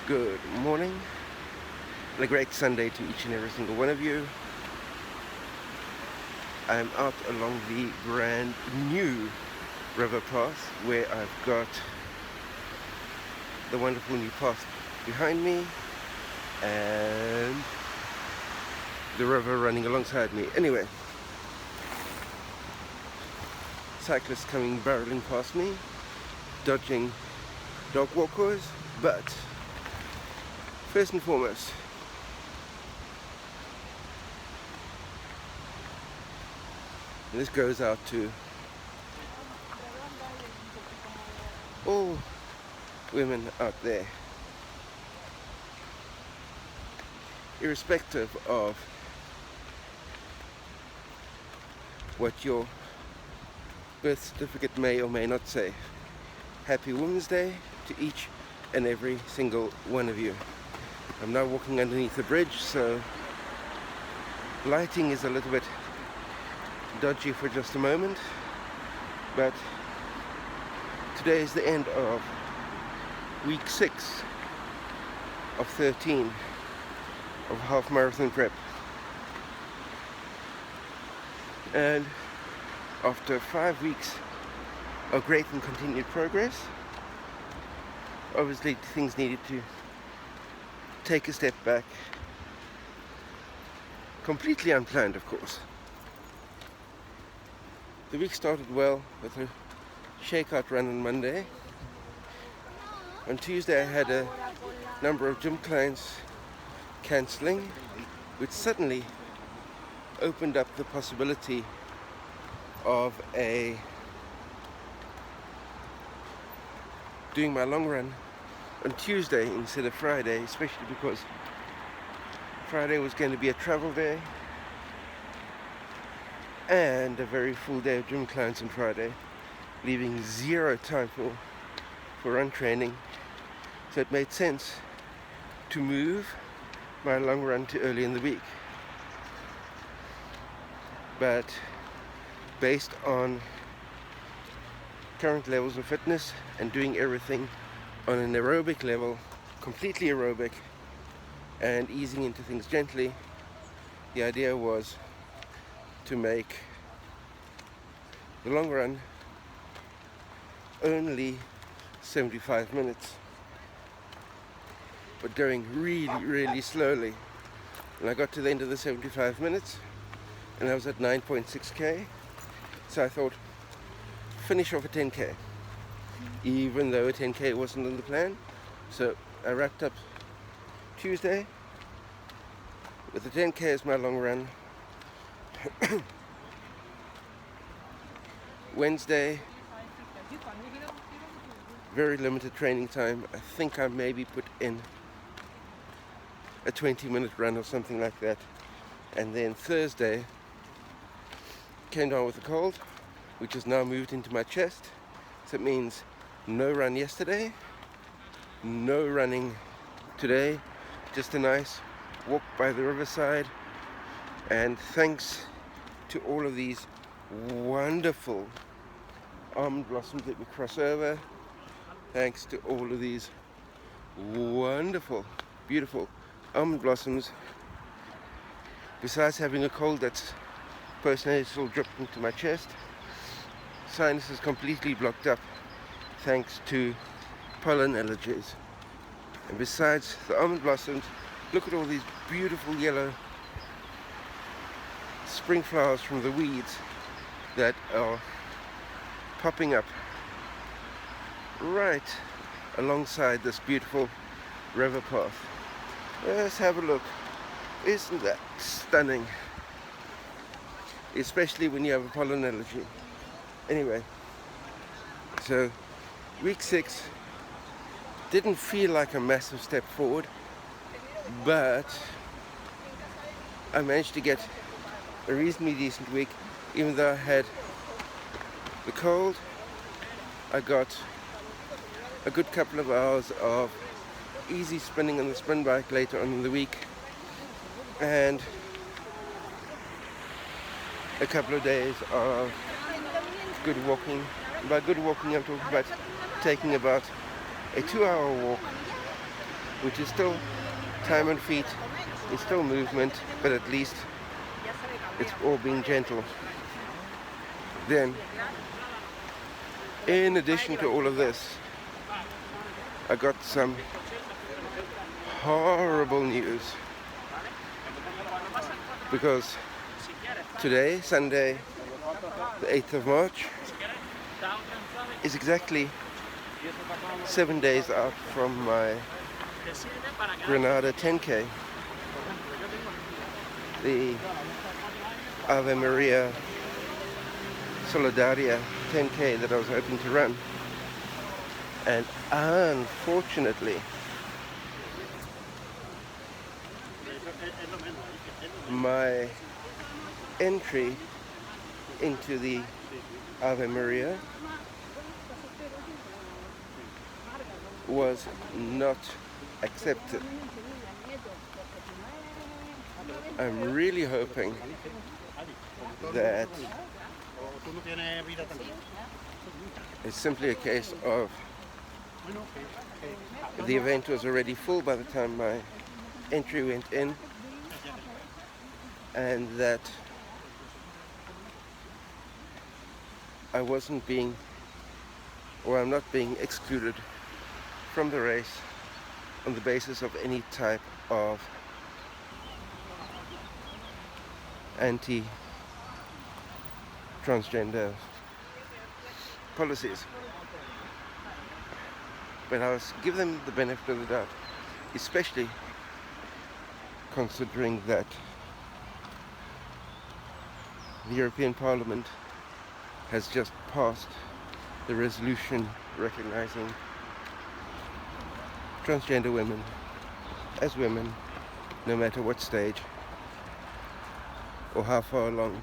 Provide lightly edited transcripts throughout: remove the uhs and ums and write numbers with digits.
Good morning and a great Sunday to each and every single one of you. I'm out along the brand new river path where I've got the wonderful new path behind me and the river running alongside me. Anyway, cyclists coming barreling past me, dodging dog walkers, but first and foremost, and this goes out to all women out there, irrespective of what your birth certificate may or may not say. Happy Women's Day to each and every single one of you. I'm now walking underneath the bridge, so lighting is a little bit dodgy for just a moment, but today is the end of week 6 of 13 of half marathon prep, and after 5 weeks of great and continued progress, obviously things needed to take a step back, completely unplanned of course. The week started well with a shakeout run on Monday. On Tuesday I had a number of gym clients cancelling, which suddenly opened up the possibility of doing my long run on Tuesday instead of Friday, especially because Friday was going to be a travel day and a very full day of gym clients on Friday, leaving zero time for run training. So it made sense to move my long run to early in the week. But based on current levels of fitness and doing everything on an aerobic level, completely aerobic, and easing into things gently, the idea was to make the long run only 75 minutes, but going really slowly. And I got to the end of the 75 minutes and I was at 9.6k, so I thought, finish off a 10k, even though a 10k wasn't in the plan. So I wrapped up Tuesday with the 10k as my long run. Wednesday, very limited training time. I think I maybe put in a 20-minute run or something like that. And then Thursday, came down with a cold, which has now moved into my chest. So it means no run yesterday, no running today, just a nice walk by the riverside. And thanks to all of these wonderful almond blossoms that we cross over, thanks to all of these wonderful, beautiful almond blossoms, besides having a cold that's postnasal dripped into my chest, sinus is completely blocked up thanks to pollen allergies. And besides the almond blossoms, look at all these beautiful yellow spring flowers from the weeds that are popping up right alongside this beautiful river path. Let's have a look. Isn't that stunning? Especially when you have a pollen allergy. Anyway, so week 6 didn't feel like a massive step forward, but I managed to get a reasonably decent week. Even though I had the cold, I got a good couple of hours of easy spinning on the spin bike later on in the week, and a couple of days of good walking. By good walking, I'm talking about taking about a 2-hour walk which is still time on feet, it's still movement, but at least it's all being gentle. Then, in addition to all of this, I got some horrible news, because today, Sunday, the 8th of March, is exactly 7 days out from my Granada 10K, the Ave Maria Solidaria 10K that I was hoping to run. And unfortunately, my entry into the Ave Maria was not accepted. I'm really hoping that it's simply a case of the event was already full by the time my entry went in, and that I wasn't being, or I'm not being excluded from the race on the basis of any type of anti-transgender policies. But I was give them the benefit of the doubt, especially considering that the European Parliament has just passed the resolution recognizing transgender women as women, no matter what stage or how far along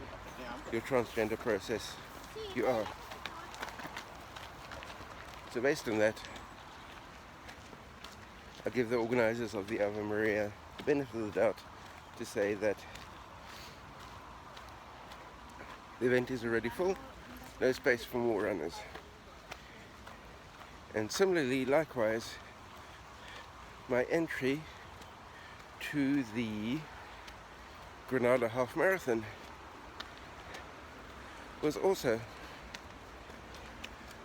your transgender process you are. So based on that, I give the organizers of the Ave Maria the benefit of the doubt to say that the event is already full, no space for more runners. And similarly, likewise, my entry to the Granada Half Marathon was also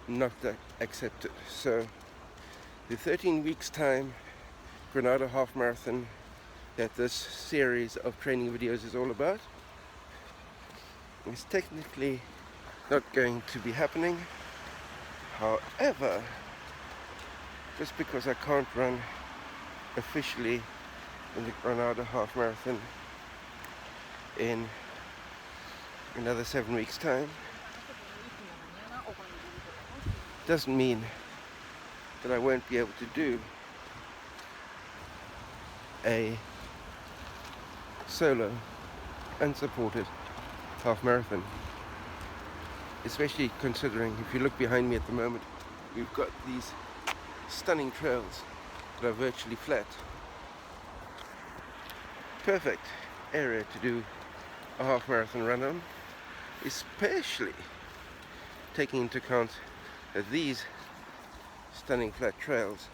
not accepted. So the 13 weeks time Granada Half Marathon that this series of training videos is all about is technically not going to be happening. However, just because I can't run officially in the Granada Half Marathon in another 7 weeks' time doesn't mean that I won't be able to do a solo, unsupported half marathon. Especially considering, if you look behind me at the moment, we've got these stunning trails that are virtually flat. Perfect area to do a half marathon run on, especially taking into account that these stunning flat trails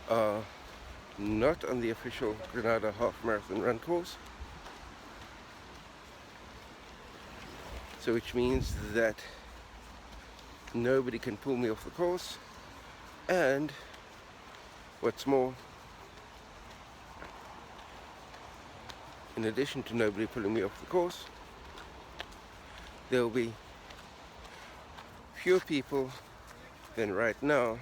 are not on the official Granada Half Marathon run course. So which means that nobody can pull me off the course, and what's more, in addition to nobody pulling me off the course, there will be fewer people than right now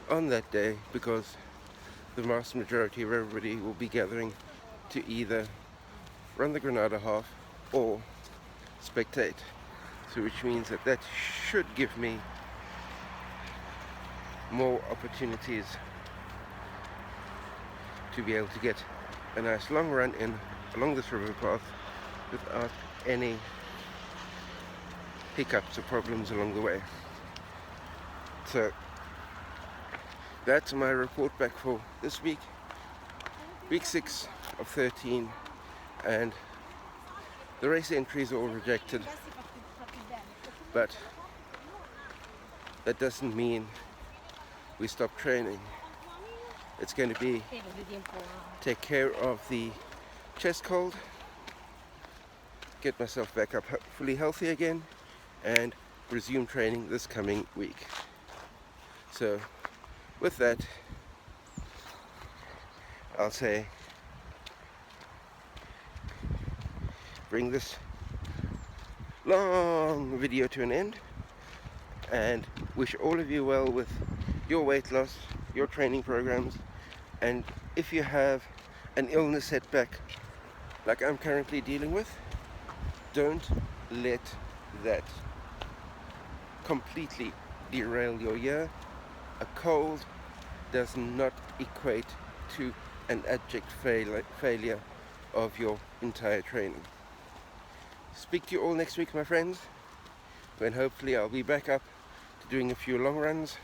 on that day, because the vast majority of everybody will be gathering to either run the Granada half or spectate. So which means that that should give me more opportunities to be able to get a nice long run in along this river path without any hiccups or problems along the way. So that's my report back for this week, week 6 of 13, and the race entries are all rejected, but that doesn't mean we stop training. It's going to be take care of the chest cold, get myself back up fully healthy again, and resume training this coming week. So with that, I'll say bring this long video to an end and wish all of you well with your weight loss, your training programs, and if you have an illness setback like I'm currently dealing with, don't let that completely derail your year. A cold does not equate to an abject failure of your entire training. Speak to you all next week, my friends, when hopefully I'll be back up to doing a few long runs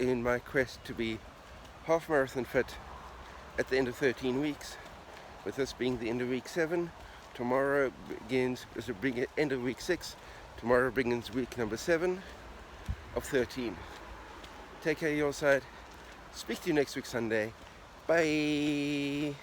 in my quest to be half marathon fit at the end of 13 weeks, with this being the end of week 7. Tomorrow begins, is the end of week 6. Tomorrow begins week number 7 of 13. Take care of your side. Speak to you next week Sunday. Bye.